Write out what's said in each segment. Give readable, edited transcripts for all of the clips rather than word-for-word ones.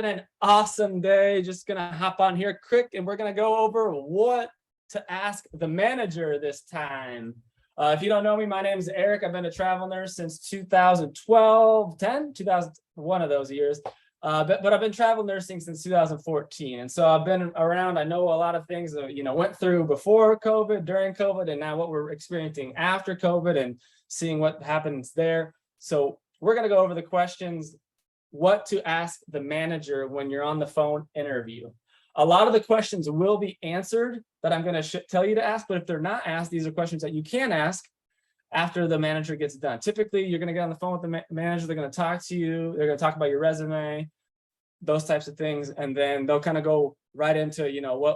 having an awesome day. Just gonna hop on here quick and we're gonna go over what to ask the manager this time. If you don't know me, my name is Eric. I've been a travel nurse since 2012, 2000, one of those years. But I've been travel nursing since 2014. And so I've been around, I know a lot of things that, went through before COVID, during COVID, and now what we're experiencing after COVID and seeing what happens there. So we're gonna go over the questions, what to ask the manager when you're on the phone interview. A lot of the questions will be answered that I'm going to tell you to ask, but if they're not asked, these are questions that you can ask after the manager gets done. Typically, you're going to get on the phone with the manager. They're going to talk to you. They're going to talk about your resume, those types of things. And then they'll kind of go right into,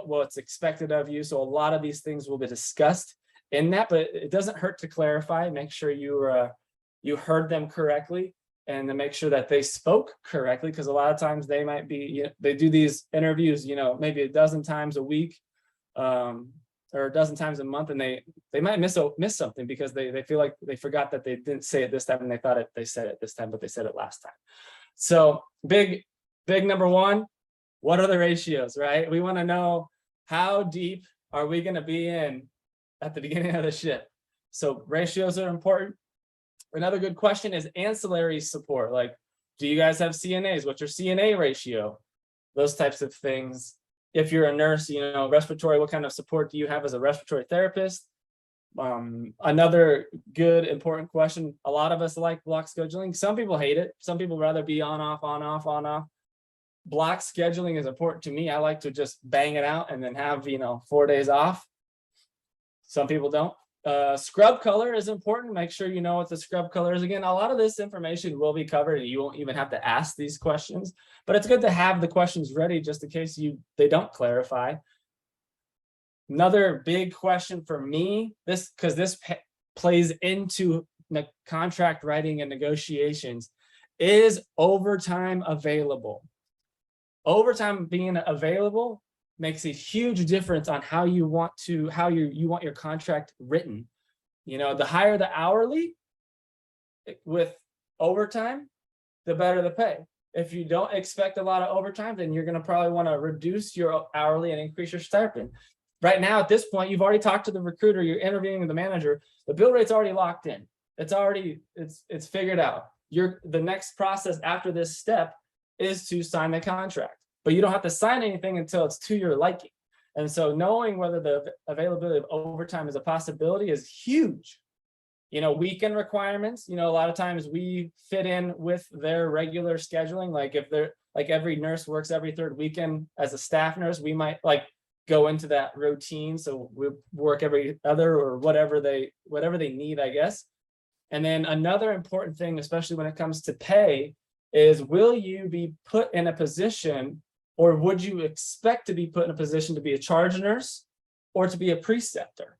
what's expected of you. So a lot of these things will be discussed in that, but it doesn't hurt to clarify. Make sure you heard them correctly, and to make sure that they spoke correctly, because a lot of times they might be, they do these interviews, maybe a dozen times a week, or a dozen times a month, and they might miss something because they feel like they forgot that they didn't say it this time and they thought they said it this time, but they said it last time. So big number one, what are the ratios, right? We want to know how deep are we going to be in at the beginning of the ship. So ratios are important. Another good question is ancillary support. Like, do you guys have CNAs? What's your CNA ratio? Those types of things. If you're a nurse, respiratory, what kind of support do you have as a respiratory therapist? Another good, important question. A lot of us like block scheduling. Some people hate it. Some people rather be on, off, on, off, on, off. Block scheduling is important to me. I like to just bang it out and then have, 4 days off. Some people don't. Scrub color is important. Make sure you know what the scrub color is. Again, a lot of this information will be covered and you won't even have to ask these questions, but it's good to have the questions ready just in case they don't clarify. Another big question for me, because this plays into contract writing and negotiations, is overtime available? Overtime being available makes a huge difference on how you want your contract written. The higher the hourly with overtime, the better the pay. If you don't expect a lot of overtime, then you're going to probably want to reduce your hourly and increase your stipend. Right now, at this point, you've already talked to the recruiter, you're interviewing with the manager, the bill rate's already locked in. It's figured out. The next process after this step is to sign the contract. But you don't have to sign anything until it's to your liking. And so knowing whether the availability of overtime is a possibility is huge. Weekend requirements, a lot of times we fit in with their regular scheduling. Like if they're every nurse works every third weekend as a staff nurse, we might go into that routine. So we work every other or whatever they need, I guess. And then another important thing, especially when it comes to pay, is will you be put in a position, or would you expect to be put in a position to be a charge nurse or to be a preceptor?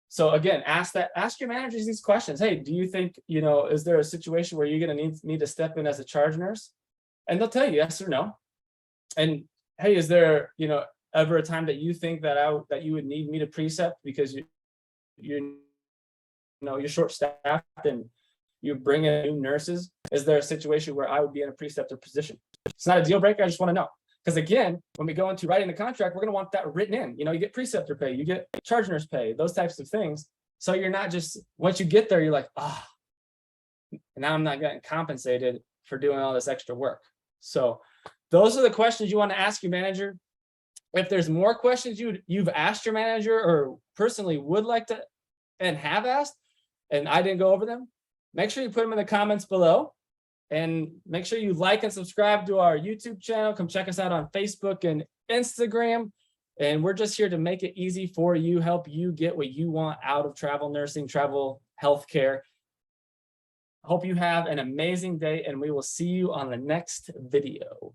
So again, ask your managers these questions. Hey, do you think, is there a situation where you're going to need to step in as a charge nurse? And they'll tell you yes or no. And hey, is there, ever a time that you think that you would need me to precept because you're short staffed and you bring in new nurses? Is there a situation where I would be in a preceptor position? It's not a deal breaker. I just want to know. Because again, when we go into writing the contract, we're going to want that written in. You get preceptor pay, you get charge nurse pay, those types of things. So you're not just, once you get there, you're like, now I'm not getting compensated for doing all this extra work. So those are the questions you want to ask your manager. If there's more questions you've asked your manager or personally would like to and have asked, and I didn't go over them, make sure you put them in the comments below. And make sure you like and subscribe to our YouTube channel. Come check us out on Facebook and Instagram. And we're just here to make it easy for you, help you get what you want out of travel nursing, travel healthcare. Hope you have an amazing day, and we will see you on the next video.